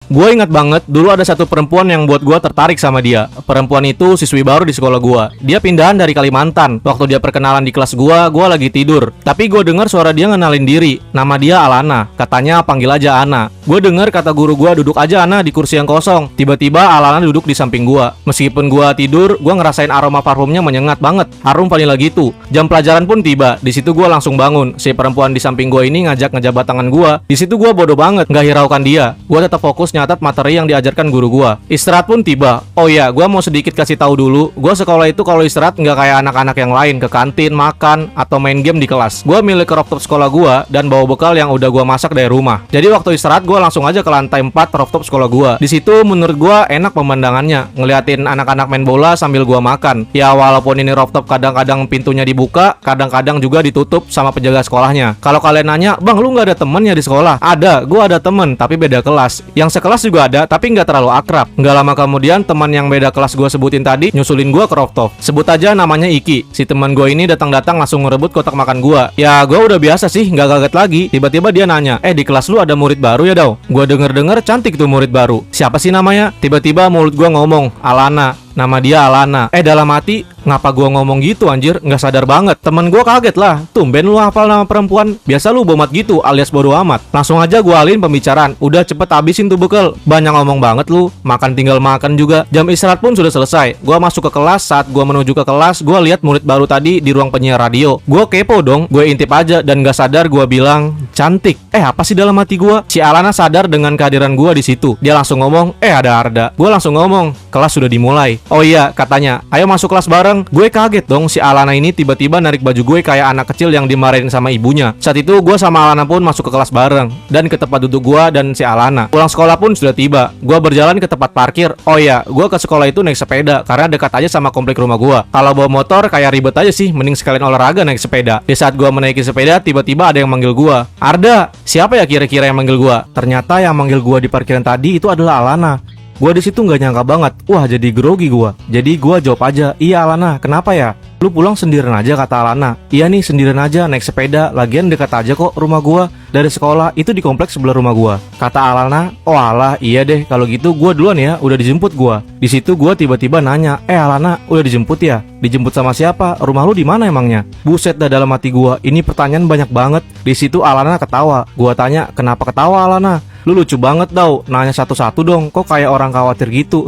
Gue ingat banget dulu ada satu perempuan yang buat gue tertarik sama dia. Perempuan itu siswi baru di sekolah gue. Dia pindahan dari Kalimantan. Waktu dia perkenalan di kelas gue lagi tidur. Tapi gue dengar suara dia ngenalin diri. Nama dia Alana. Katanya panggil aja Ana. Gue dengar kata guru gue, duduk aja Ana di kursi yang kosong. Tiba-tiba Alana duduk di samping gue. Meskipun gue tidur, gue ngerasain aroma parfumnya menyengat banget. Harum vanila gitu. Jam pelajaran pun tiba. Di situ gue langsung bangun. Si perempuan di samping gue ini ngajak ngejabat tangan gue. Di situ gue bodoh banget, nggak hiraukan dia. Gue tetap fokus nyatat materi yang diajarkan guru gua. Istirahat pun tiba. Oh iya, gua mau sedikit kasih tahu dulu. Gua sekolah itu kalau istirahat nggak kayak anak-anak yang lain ke kantin, makan, atau main game di kelas. Gua milik rooftop sekolah gua dan bawa bekal yang udah gua masak dari rumah. Jadi waktu istirahat gua langsung aja ke lantai 4 rooftop sekolah gua. Di situ menurut gua enak pemandangannya, ngeliatin anak-anak main bola sambil gua makan. Ya walaupun ini rooftop kadang-kadang pintunya dibuka, kadang-kadang juga ditutup sama penjaga sekolahnya. Kalau kalian nanya, "Bang, lu nggak ada temennya di sekolah?" Ada, gua ada temen tapi beda kelas. Yang sekelas juga ada, tapi nggak terlalu akrab. Nggak lama kemudian teman yang beda kelas gue sebutin tadi nyusulin gue ke rooftop. Sebut aja namanya Iki. Si teman gue ini datang-datang langsung ngerebut kotak makan gue. Ya gue udah biasa sih, nggak kaget lagi. Tiba-tiba dia nanya, di kelas lu ada murid baru ya Daw? Gue denger-denger cantik tuh murid baru. Siapa sih namanya? Tiba-tiba mulut gue ngomong, Alana. Nama dia Alana. Dalam hati, ngapa gua ngomong gitu anjir? Nggak sadar banget. Temen gua kaget lah. Tumben lu hafal nama perempuan. Biasa lu bomat gitu alias bodo amat. Langsung aja gua alihin pembicaraan. Udah cepet habisin tuh bekal. Banyak ngomong banget lu. Makan tinggal makan juga. Jam istirahat pun sudah selesai. Gua masuk ke kelas. Saat gua menuju ke kelas, gua lihat murid baru tadi di ruang penyiar radio. Gua kepo dong. Gue intip aja dan nggak sadar gua bilang cantik. Apa sih dalam hati gua? Si Alana sadar dengan kehadiran gua di situ. Dia langsung ngomong, ada Arda. Gua langsung ngomong, kelas sudah dimulai. Oh iya, katanya, ayo masuk kelas bareng. Gue kaget dong, si Alana ini tiba-tiba narik baju gue kayak anak kecil yang dimarahin sama ibunya. Saat itu gue sama Alana pun masuk ke kelas bareng dan ke tempat duduk gue dan si Alana. Pulang sekolah pun sudah tiba. Gue berjalan ke tempat parkir. Oh iya, gue ke sekolah itu naik sepeda karena dekat aja sama komplek rumah gue. Kalau bawa motor kayak ribet aja sih, mending sekalian olahraga naik sepeda. Di saat gue menaiki sepeda, tiba-tiba ada yang manggil gue. Arda, siapa ya kira-kira yang manggil gue? Ternyata yang manggil gue di parkiran tadi itu adalah Alana. Gua di situ nggak nyangka banget. Wah, jadi grogi gua. Jadi gua jawab aja, "Iya Alana, kenapa ya?" "Lu pulang sendirian aja," kata Alana. "Iya nih, sendirian aja, naik sepeda. Lagian dekat aja kok rumah gua. Dari sekolah itu di kompleks sebelah rumah gua." Kata Alana. "Oh alah, iya deh. Kalau gitu gua duluan ya, udah dijemput gua." Di situ gua tiba-tiba nanya, Alana, udah dijemput ya? Dijemput sama siapa? Rumah lu di mana emangnya?" Buset dah dalam hati gua. Ini pertanyaan banyak banget. Di situ Alana ketawa. Gua tanya, "Kenapa ketawa Alana?" "Lu lucu banget Daw, nanya satu-satu dong, kok kayak orang khawatir gitu."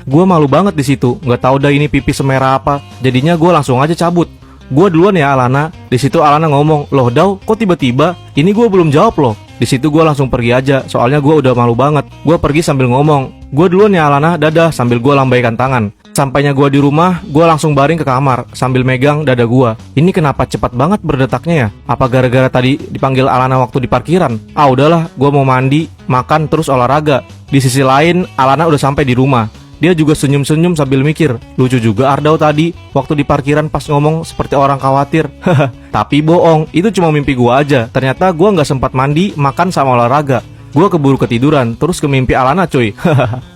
Gue malu banget di situ, nggak tahu dah ini pipi semerah apa. Jadinya gue langsung aja cabut. "Gue duluan ya Alana." Di situ Alana ngomong, "Loh Daw, kok tiba-tiba?" Ini gue belum jawab loh. Di situ gue langsung pergi aja, soalnya gue udah malu banget. Gue pergi sambil ngomong, "Gue duluan ya Alana, dadah," sambil gue lambaikan tangan. Sampainya gue di rumah, gue langsung baring ke kamar sambil megang dada gue. Ini kenapa cepat banget berdetaknya ya? Apa gara-gara tadi dipanggil Alana waktu di parkiran? Udahlah, gue mau mandi, makan, terus olahraga. Di sisi lain, Alana udah sampai di rumah. Dia juga senyum-senyum sambil mikir, lucu juga Ardau tadi waktu di parkiran pas ngomong seperti orang khawatir. Tapi bohong, itu cuma mimpi gue aja. Ternyata gue nggak sempat mandi, makan sama olahraga. Gue keburu ketiduran, terus ke mimpi Alana cuy.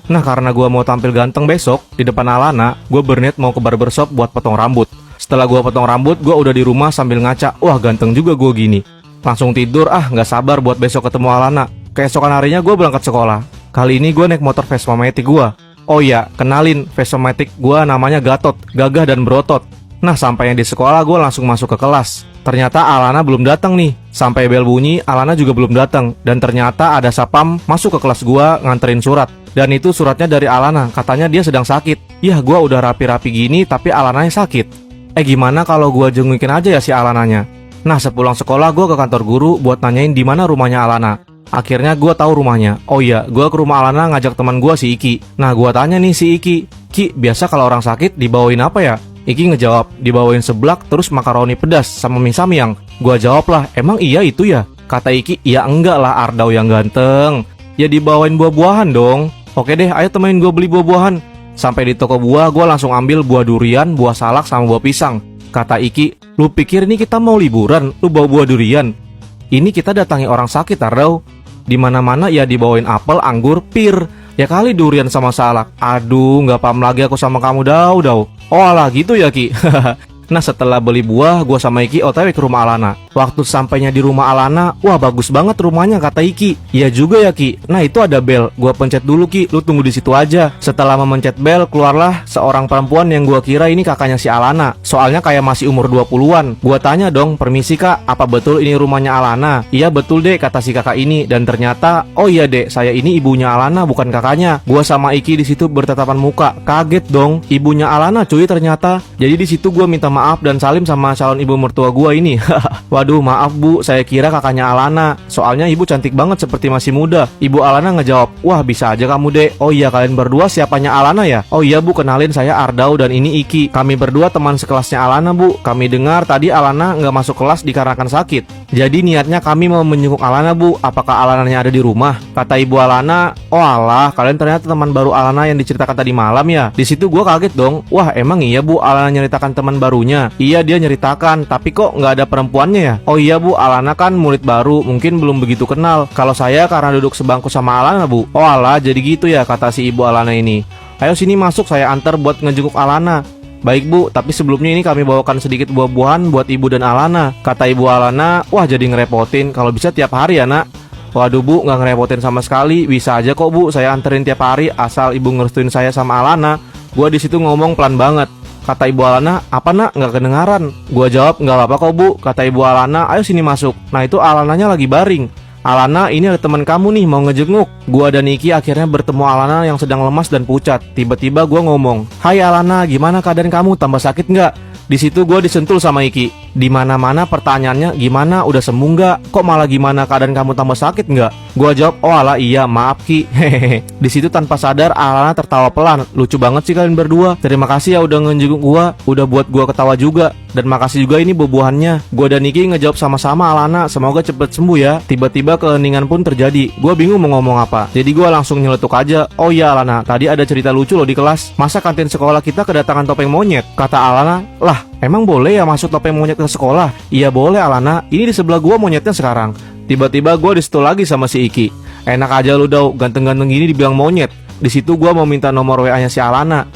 Nah karena gue mau tampil ganteng besok di depan Alana, gue berniat mau ke barbershop buat potong rambut. Setelah gue potong rambut, gue udah di rumah sambil ngaca, wah ganteng juga gue gini. Langsung tidur, nggak sabar buat besok ketemu Alana. Keesokan harinya gue berangkat sekolah. Kali ini gue naik motor Vespa Matic gue. Oh iya, kenalin, Vespa Matic gue namanya Gatot, gagah dan berotot. Nah sampainya di sekolah gue langsung masuk ke kelas. Ternyata Alana belum datang nih. Sampai bel bunyi, Alana juga belum datang. Dan ternyata ada sapam masuk ke kelas gua nganterin surat. Dan itu suratnya dari Alana, katanya dia sedang sakit. Yah, gua udah rapi-rapi gini tapi Alananya sakit. Gimana kalau gua jengukin aja ya si Alananya? Nah, sepulang sekolah gua ke kantor guru buat nanyain di mana rumahnya Alana. Akhirnya gua tahu rumahnya. Oh iya, gua ke rumah Alana ngajak teman gua si Iki. Nah, gua tanya nih si Iki, "Ki, biasa kalau orang sakit dibawain apa ya?" Iki ngejawab, "Dibawain seblak terus makaroni pedas sama mie samyang." Gua jawab lah, "Emang iya itu ya?" Kata Iki, "Ya enggak lah Ardau yang ganteng. Ya dibawain buah-buahan dong." "Oke deh, ayo temenin gua beli buah-buahan." Sampai di toko buah, gua langsung ambil buah durian, buah salak sama buah pisang. Kata Iki, "Lu pikir ini kita mau liburan, lu bawa buah durian? Ini kita datangi orang sakit Ardau. Di mana-mana ya dibawain apel, anggur, pir. Ya kali durian sama salak. Aduh, nggak paham lagi aku sama kamu Daw." "Oh alah gitu ya Ki." Nah setelah beli buah, gua sama Iki OTW ke rumah Alana. Waktu sampainya di rumah Alana, wah bagus banget rumahnya kata Iki. Iya juga ya Ki. Nah itu ada bel, gua pencet dulu Ki, lu tunggu di situ aja. Setelah memencet bel, keluarlah seorang perempuan yang gua kira ini kakaknya si Alana. Soalnya kayak masih umur 20-an. Gua tanya dong, permisi kak, apa betul ini rumahnya Alana? Iya betul dek, kata si kakak ini. Dan ternyata, oh iya dek, saya ini ibunya Alana bukan kakaknya. Gua sama Iki di situ bertatapan muka, kaget dong, ibunya Alana cuy ternyata. Jadi di situ gua minta maaf dan salim sama calon ibu mertua gua ini. Waduh maaf bu, saya kira kakaknya Alana. Soalnya ibu cantik banget seperti masih muda. Ibu Alana ngejawab, wah bisa aja kamu dek. Oh iya kalian berdua siapanya Alana ya? Oh iya bu, kenalin saya Ardau dan ini Iki. Kami berdua teman sekelasnya Alana bu. Kami dengar tadi Alana nggak masuk kelas dikarenakan sakit. Jadi niatnya kami mau menjenguk Alana bu. Apakah Alananya ada di rumah? Kata ibu Alana, oh alah kalian ternyata teman baru Alana yang diceritakan tadi malam ya. Di situ gue kaget dong. Wah emang iya bu Alana nyeritakan teman barunya? Iya dia nyeritakan, tapi kok nggak ada perempuannya ya? Oh iya bu, Alana kan murid baru, mungkin belum begitu kenal. Kalau saya karena duduk sebangku sama Alana bu. Oh alah jadi gitu ya, kata si ibu Alana ini. Ayo sini masuk, saya antar buat ngejenguk Alana. Baik bu, tapi sebelumnya ini kami bawakan sedikit buah-buahan buat ibu dan Alana. Kata ibu Alana, wah jadi ngerepotin, kalau bisa tiap hari ya nak. Waduh bu, nggak ngerepotin sama sekali, bisa aja kok bu, saya anterin tiap hari asal ibu ngerestuin saya sama Alana. Gua di situ ngomong pelan banget. Kata ibu Alana, apa nak, nggak kedengaran? Gua jawab, nggak apa-apa kok bu. Kata ibu Alana, ayo sini masuk. Nah itu Alananya lagi baring. Alana, ini ada teman kamu nih mau ngejenguk. Gua dan Iki akhirnya bertemu Alana yang sedang lemas dan pucat. Tiba-tiba gua ngomong, hai Alana, gimana keadaan kamu? Tambah sakit nggak? Di situ gue disentul sama Iki. Di mana-mana pertanyaannya, gimana? Udah sembuh nggak? Kok malah gimana keadaan kamu tambah sakit nggak? Gua jawab, oh alah iya, maaf Ki. Hehehe. Di situ tanpa sadar Alana tertawa pelan. Lucu banget sih kalian berdua. Terima kasih ya udah ngejenguk gua, udah buat gua ketawa juga. Dan makasih juga ini buah-buahannya. Gua dan Iki ngejawab sama-sama Alana, semoga cepet sembuh ya. Tiba-tiba keheningan pun terjadi. Gua bingung mau ngomong apa. Jadi gua langsung nyeletuk aja. Oh iya Alana, tadi ada cerita lucu loh di kelas. Masa kantin sekolah kita kedatangan topeng monyet? Kata Alana, lah emang boleh ya masuk topeng monyet ke sekolah? Iya boleh Alana, ini di sebelah gua monyetnya sekarang. Tiba-tiba gue disitu lagi sama si Iki. Enak aja lu Dau, ganteng-ganteng gini dibilang monyet. Di situ gue mau minta nomor WA-nya si Alana.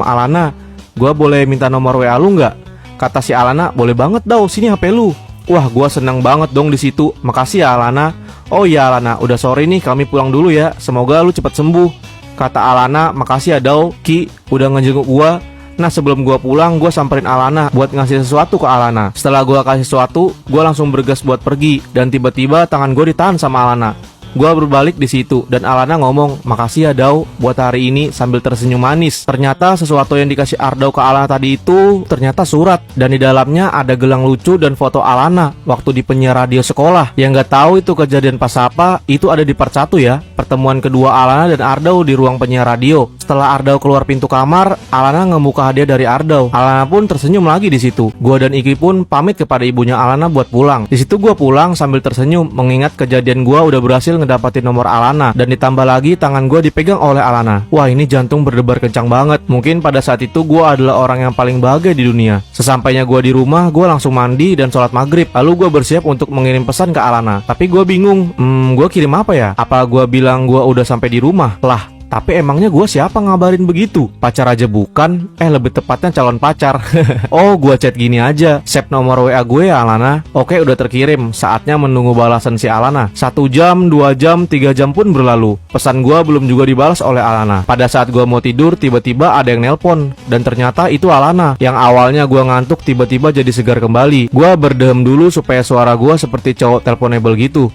Alana, gue boleh minta nomor WA lu nggak? Kata si Alana, boleh banget Dau, sini HP lu. Wah, gue seneng banget dong di situ. Makasih ya Alana. Oh iya Alana, udah sore nih, kami pulang dulu ya. Semoga lu cepat sembuh. Kata Alana, makasih ya Dau, Ki, udah ngejenguk gue. Nah sebelum gue pulang, gue samperin Alana buat ngasih sesuatu ke Alana. Setelah gue kasih sesuatu, gue langsung bergegas buat pergi. Dan tiba-tiba tangan gue ditahan sama Alana. Gue berbalik di situ dan Alana ngomong, makasih ya Dau buat hari ini, sambil tersenyum manis. Ternyata sesuatu yang dikasih Ardau ke Alana tadi itu ternyata surat, dan di dalamnya ada gelang lucu dan foto Alana waktu di penyiar radio sekolah. Yang nggak tahu itu kejadian pas apa, itu ada di part 1 ya. Pertemuan kedua Alana dan Ardau di ruang penyiar radio. Setelah Ardau keluar pintu kamar, Alana ngebuka hadiah dari Ardau. Alana pun tersenyum lagi di situ. Gua dan Iki pun pamit kepada ibunya Alana buat pulang. Di situ gua pulang sambil tersenyum mengingat kejadian gua udah berhasil ngedapatin nomor Alana, dan ditambah lagi tangan gue dipegang oleh Alana. Wah ini jantung berdebar kencang banget. Mungkin pada saat itu gue adalah orang yang paling bahagia di dunia. Sesampainya gue di rumah, gue langsung mandi dan sholat maghrib. Lalu gue bersiap untuk mengirim pesan ke Alana. Tapi gue bingung, gue kirim apa ya? Apa gue bilang gue udah sampai di rumah? Lah, tapi emangnya gue siapa ngabarin begitu? Pacar aja bukan, lebih tepatnya calon pacar. Oh gue chat gini aja, save nomor WA gue ya Alana. Oke udah terkirim, saatnya menunggu balasan si Alana. 1 jam, 2 jam, 3 jam pun berlalu. Pesan gue belum juga dibalas oleh Alana. Pada saat gue mau tidur, tiba-tiba ada yang nelpon. Dan ternyata itu Alana. Yang awalnya gue ngantuk tiba-tiba jadi segar kembali. Gue berdehem dulu supaya suara gue seperti cowok teleponable gitu.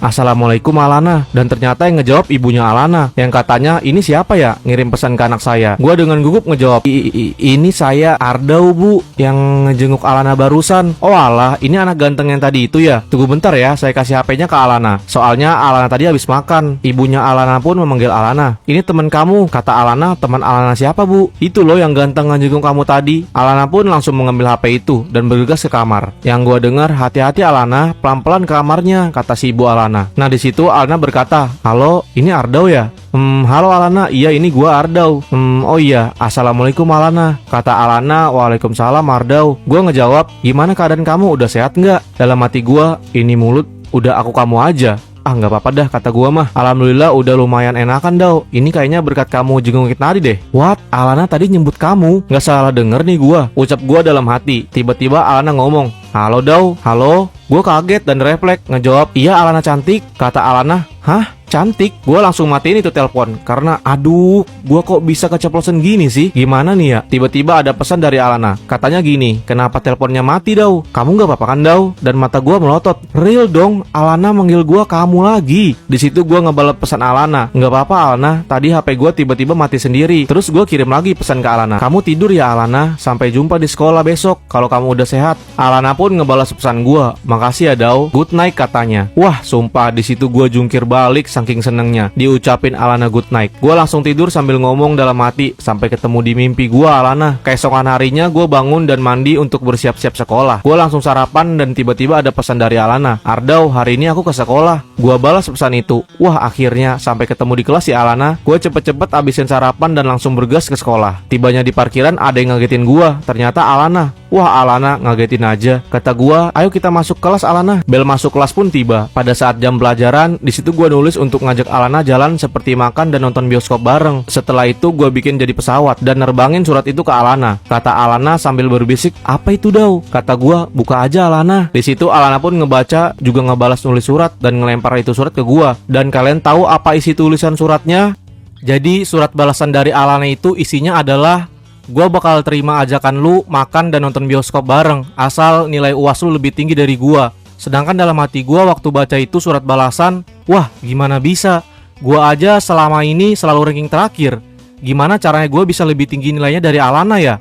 Assalamualaikum Alana. Dan ternyata yang ngejawab ibunya Alana, yang katanya, ini siapa ya ngirim pesan ke anak saya? Gua dengan gugup ngejawab, ini saya Ardau bu, yang ngejenguk Alana barusan. Oh alah, ini anak ganteng yang tadi itu ya. Tunggu bentar ya, saya kasih HP-nya ke Alana. Soalnya Alana tadi habis makan. Ibunya Alana pun memanggil Alana. Ini teman kamu, kata Alana. Teman Alana siapa bu? Itu loh yang ganteng ngejenguk kamu tadi. Alana pun langsung mengambil HP itu dan bergegas ke kamar. Yang gua dengar, hati-hati Alana, pelan-pelan ke kamarnya, kata si ibu Alana. Nah di situ Alana berkata, halo, ini Ardau ya? Halo Alana, iya ini gua Ardau. Oh iya, assalamualaikum Alana. Kata Alana, waalaikumsalam Ardau. Gua ngejawab, gimana keadaan kamu, udah sehat nggak? Dalam hati gua, ini mulut udah aku kamu aja. Ah nggak apa-apa dah kata gua mah. Alhamdulillah udah lumayan enakan Dau. Ini kayaknya berkat kamu jengukin tadi deh. What? Alana tadi nyebut kamu? Nggak salah denger nih gua. Ucap gua dalam hati. Tiba-tiba Alana ngomong, halo Dau, halo. Gua kaget dan refleks ngejawab, iya Alana cantik. Kata Alana, hah? Cantik? Gue langsung matiin itu telepon karena aduh, gue kok bisa keceplosan gini sih? Gimana nih ya? Tiba-tiba ada pesan dari Alana. Katanya gini, kenapa teleponnya mati Dau? Kamu nggak apa-apa kan Dau? Dan mata gue melotot. Real dong, Alana manggil gue kamu lagi. Di situ gue ngebalas pesan Alana. Nggak apa-apa Alana, tadi HP gue tiba-tiba mati sendiri. Terus gue kirim lagi pesan ke Alana. Kamu tidur ya Alana, sampai jumpa di sekolah besok. Kalau kamu udah sehat. Alana pun ngebalas pesan gue. Makasih ya Dau. Good night katanya. Wah, sumpah di situ gue jungkir balik saking senengnya diucapin Alana good night. Gue langsung tidur sambil ngomong dalam hati sampai ketemu di mimpi gue Alana. Keesokan harinya gue bangun dan mandi untuk bersiap-siap sekolah. Gue langsung sarapan dan tiba-tiba ada pesan dari Alana. Ardau, hari ini aku ke sekolah. Gue balas pesan itu. Wah, akhirnya sampai ketemu di kelas ya Alana. Gue cepet-cepet abisin sarapan dan langsung bergas ke sekolah. Tibanya di parkiran ada yang ngagetin gue. Ternyata Alana. Wah, Alana ngagetin aja. Kata gua, ayo kita masuk kelas Alana. Bel masuk kelas pun tiba. Pada saat jam pelajaran, di situ gua nulis untuk ngajak Alana jalan seperti makan dan nonton bioskop bareng. Setelah itu gua bikin jadi pesawat dan nerbangin surat itu ke Alana. Kata Alana sambil berbisik, apa itu Dau? Kata gua, buka aja Alana. Di situ Alana pun ngebaca, juga ngebalas nulis surat dan ngelempar itu surat ke gua. Dan kalian tahu apa isi tulisan suratnya? Jadi surat balasan dari Alana itu isinya adalah, gua bakal terima ajakan lu makan dan nonton bioskop bareng asal nilai UAS lu lebih tinggi dari gua. Sedangkan dalam hati gua waktu baca itu surat balasan, wah gimana bisa? Gua aja selama ini selalu ranking terakhir. Gimana caranya gua bisa lebih tinggi nilainya dari Alana ya?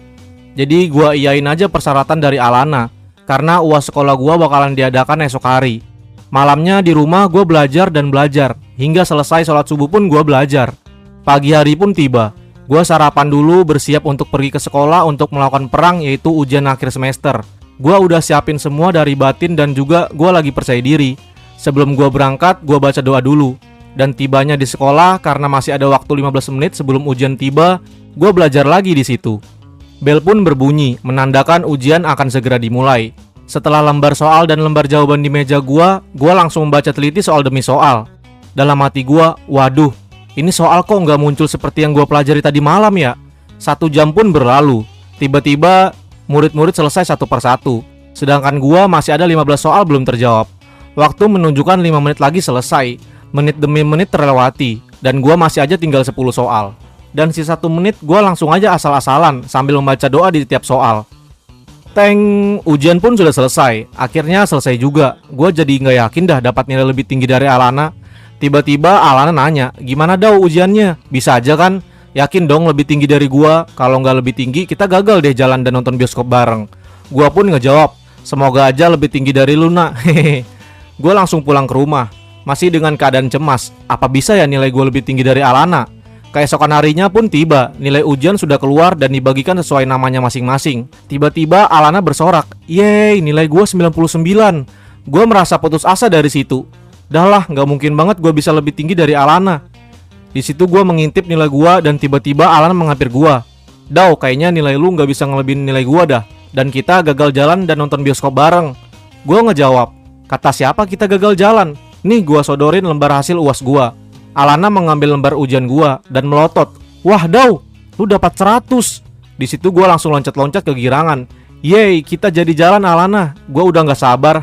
Jadi gua iyain aja persyaratan dari Alana. Karena UAS sekolah gua bakalan diadakan esok hari. Malamnya di rumah gua belajar dan belajar. Hingga selesai sholat subuh pun gua belajar. Pagi hari pun tiba. Gue sarapan dulu bersiap untuk pergi ke sekolah untuk melakukan perang yaitu ujian akhir semester. Gue udah siapin semua dari batin dan juga gue lagi percaya diri. Sebelum gue berangkat, gue baca doa dulu. Dan tibanya di sekolah karena masih ada waktu 15 menit sebelum ujian tiba, gue belajar lagi di situ. Bel pun berbunyi, menandakan ujian akan segera dimulai. Setelah lembar soal dan lembar jawaban di meja gue langsung membaca teliti soal demi soal. Dalam hati gue, waduh, ini soal kok nggak muncul seperti yang gue pelajari tadi malam ya? 1 jam pun berlalu. Tiba-tiba murid-murid selesai satu persatu. Sedangkan gue masih ada 15 soal belum terjawab. Waktu menunjukkan 5 menit lagi selesai. Menit demi menit terlewati. Dan gue masih aja tinggal 10 soal. Dan sisa 1 menit gue langsung aja asal-asalan sambil membaca doa di tiap soal. Teng, ujian pun sudah selesai. Akhirnya selesai juga. Gue jadi nggak yakin dah dapat nilai lebih tinggi dari Alana. Tiba-tiba Alana nanya, gimana Dau ujiannya? Bisa aja kan? Yakin dong lebih tinggi dari gua. Kalau nggak lebih tinggi, kita gagal deh jalan dan nonton bioskop bareng. Gua pun ngejawab, semoga aja lebih tinggi dari lu nak. Hehehe. Gua langsung pulang ke rumah, masih dengan keadaan cemas. Apa bisa ya nilai gua lebih tinggi dari Alana? Keesokan harinya pun tiba, nilai ujian sudah keluar dan dibagikan sesuai namanya masing-masing. Tiba-tiba Alana bersorak, yeay nilai gua 99. Gua merasa putus asa dari situ. Dah lah, nggak mungkin banget gue bisa lebih tinggi dari Alana. Di situ gue mengintip nilai gue dan tiba-tiba Alana menghampir gue. Dau, kayaknya nilai lu nggak bisa ngelebihin nilai gue dah. Dan kita gagal jalan dan nonton bioskop bareng. Gue ngejawab, kata siapa kita gagal jalan? Nih gue sodorin lembar hasil UAS gue. Alana mengambil lembar ujian gue dan melotot. Wah Dau, lu dapat 100. Di situ gue langsung loncat-loncat kegirangan. Yeay, kita jadi jalan Alana. Gue udah nggak sabar.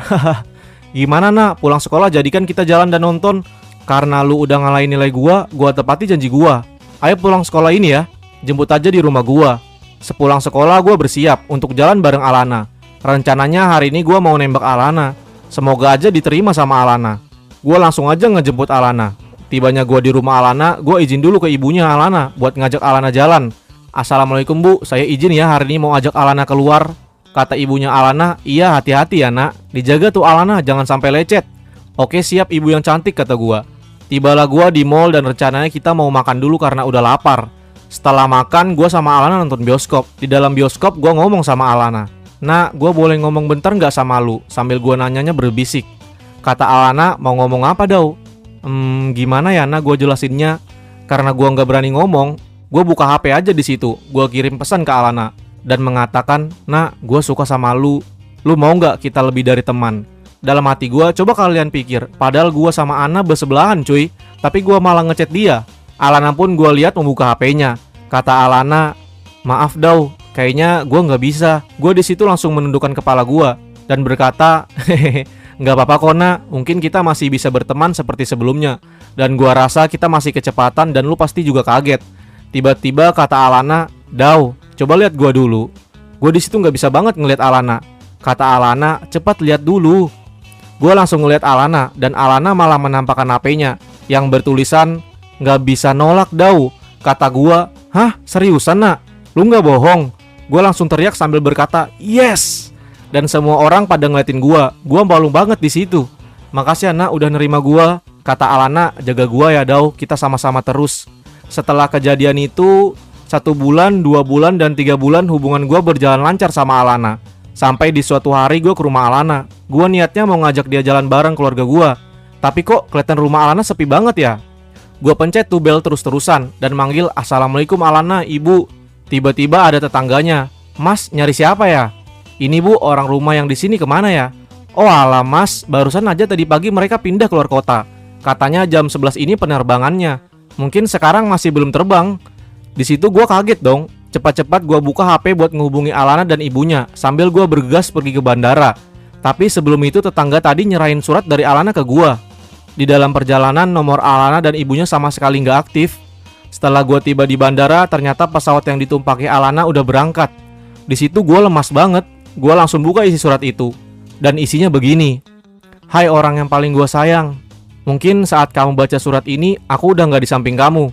Gimana nak, pulang sekolah jadikan kita jalan dan nonton. Karena lu udah ngalahin nilai gua tepati janji gua. Ayo pulang sekolah ini ya, jemput aja di rumah gua. Sepulang sekolah gua bersiap untuk jalan bareng Alana. Rencananya hari ini gua mau nembak Alana. Semoga aja diterima sama Alana. Gua langsung aja ngejemput Alana. Tibanya gua di rumah Alana, gua izin dulu ke ibunya Alana buat ngajak Alana jalan. Assalamualaikum bu, saya izin ya hari ini mau ajak Alana keluar. Kata ibunya Alana, iya hati-hati ya nak. Dijaga tuh Alana, jangan sampai lecet. Oke siap ibu yang cantik kata gua. Tibalah gua di mall dan rencananya kita mau makan dulu karena udah lapar. Setelah makan, gua sama Alana nonton bioskop. Di dalam bioskop gua ngomong sama Alana. Nak, gua boleh ngomong bentar gak sama lu? Sambil gua nanyanya berbisik. Kata Alana, mau ngomong apa Dau? Gimana ya nak gua jelasinnya? Karena gua gak berani ngomong, gua buka HP aja di situ. Gua kirim pesan ke Alana dan mengatakan, nak, gue suka sama lu. Lu mau gak kita lebih dari teman? Dalam hati gue, coba kalian pikir, padahal gue sama Ana bersebelahan cuy, tapi gue malah ngechat dia. Alana pun gue lihat membuka HP-nya. Kata Alana, maaf Daw, kayaknya gue nggak bisa. Gue di situ langsung menundukkan kepala gue dan berkata, hehehe, nggak apa-apa Kona, mungkin kita masih bisa berteman seperti sebelumnya. Dan gue rasa kita masih kecepatan dan lu pasti juga kaget. Tiba-tiba kata Alana, Daw, coba lihat gue dulu. Gue di situ nggak bisa banget ngelihat Alana. Kata Alana, cepat lihat dulu. Gue langsung ngeliat Alana dan Alana malah menampakkan HP-nya yang bertulisan nggak bisa nolak Daw. Kata gue, hah seriusan nak? Lu nggak bohong? Gue langsung teriak sambil berkata, yes. Dan semua orang pada ngeliatin gue malu banget di situ. Makasih anak udah nerima gue. Kata Alana, jaga gue ya Daw, kita sama-sama terus. Setelah kejadian itu, 1 bulan, 2 bulan, dan 3 bulan hubungan gue berjalan lancar sama Alana. Sampai di suatu hari gue ke rumah Alana. Gue niatnya mau ngajak dia jalan bareng keluarga gue. Tapi kok kelihatan rumah Alana sepi banget ya. Gue pencet tuh bel terus-terusan dan manggil Assalamualaikum Alana, ibu. Tiba-tiba ada tetangganya. Mas, nyari siapa ya? Ini bu, orang rumah yang di sini kemana ya? Oh alah mas, barusan aja tadi pagi mereka pindah keluar kota. Katanya jam 11 ini penerbangannya. Mungkin sekarang masih belum terbang. Di situ gue kaget dong. Cepat-cepat gue buka HP buat menghubungi Alana dan ibunya sambil gue bergegas pergi ke bandara. Tapi sebelum itu tetangga tadi nyerahin surat dari Alana ke gue. Di dalam perjalanan nomor Alana dan ibunya sama sekali nggak aktif. Setelah gue tiba di bandara, ternyata pesawat yang ditumpaki Alana udah berangkat. Di situ gue lemas banget. Gue langsung buka isi surat itu. Dan isinya begini. Hai orang yang paling gue sayang. Mungkin saat kamu baca surat ini, aku udah nggak di samping kamu.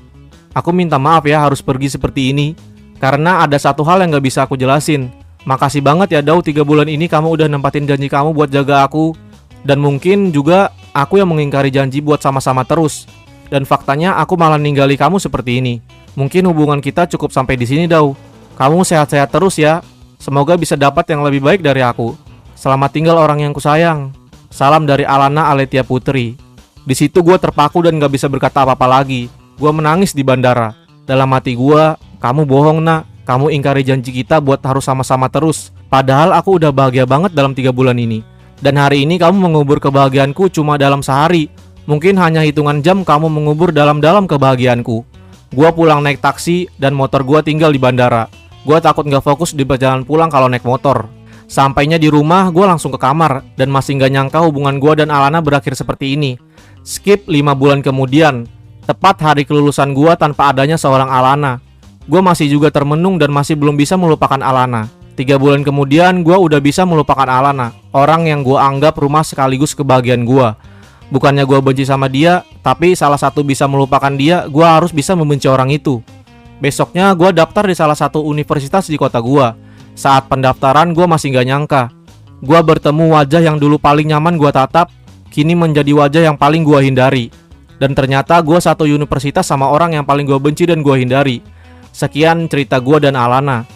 Aku minta maaf ya harus pergi seperti ini. Karena ada satu hal yang gak bisa aku jelasin. Makasih banget ya Daw, 3 bulan ini kamu udah nempatin janji kamu buat jaga aku. Dan mungkin juga aku yang mengingkari janji buat sama-sama terus. Dan faktanya aku malah ninggali kamu seperti ini. Mungkin hubungan kita cukup sampai di sini Daw. Kamu sehat-sehat terus ya. Semoga bisa dapat yang lebih baik dari aku. Selamat tinggal orang yang kusayang. Salam dari Alana Aletia Putri. Di situ gue terpaku dan gak bisa berkata apa-apa lagi. Gue menangis di bandara. Dalam hati gue, kamu bohong nak, kamu ingkari janji kita buat harus sama-sama terus. Padahal aku udah bahagia banget dalam 3 bulan ini. Dan hari ini kamu mengubur kebahagiaanku cuma dalam sehari. Mungkin hanya hitungan jam kamu mengubur dalam-dalam kebahagiaanku. Gua pulang naik taksi dan motor gua tinggal di bandara. Gua takut gak fokus di perjalanan pulang kalau naik motor. Sampainya di rumah, gua langsung ke kamar. Dan masih gak nyangka hubungan gua dan Alana berakhir seperti ini. Skip 5 bulan kemudian, tepat hari kelulusan gua tanpa adanya seorang Alana. Gue masih juga termenung dan masih belum bisa melupakan Alana. 3 bulan kemudian gue udah bisa melupakan Alana, orang yang gue anggap rumah sekaligus kebahagiaan gue. Bukannya gue benci sama dia, tapi salah satu bisa melupakan dia, gue harus bisa membenci orang itu. Besoknya gue daftar di salah satu universitas di kota gue. Saat pendaftaran gue masih gak nyangka. Gue bertemu wajah yang dulu paling nyaman gue tatap, kini menjadi wajah yang paling gue hindari. Dan ternyata gue satu universitas sama orang yang paling gue benci dan gue hindari. Sekian cerita gue dan Alana.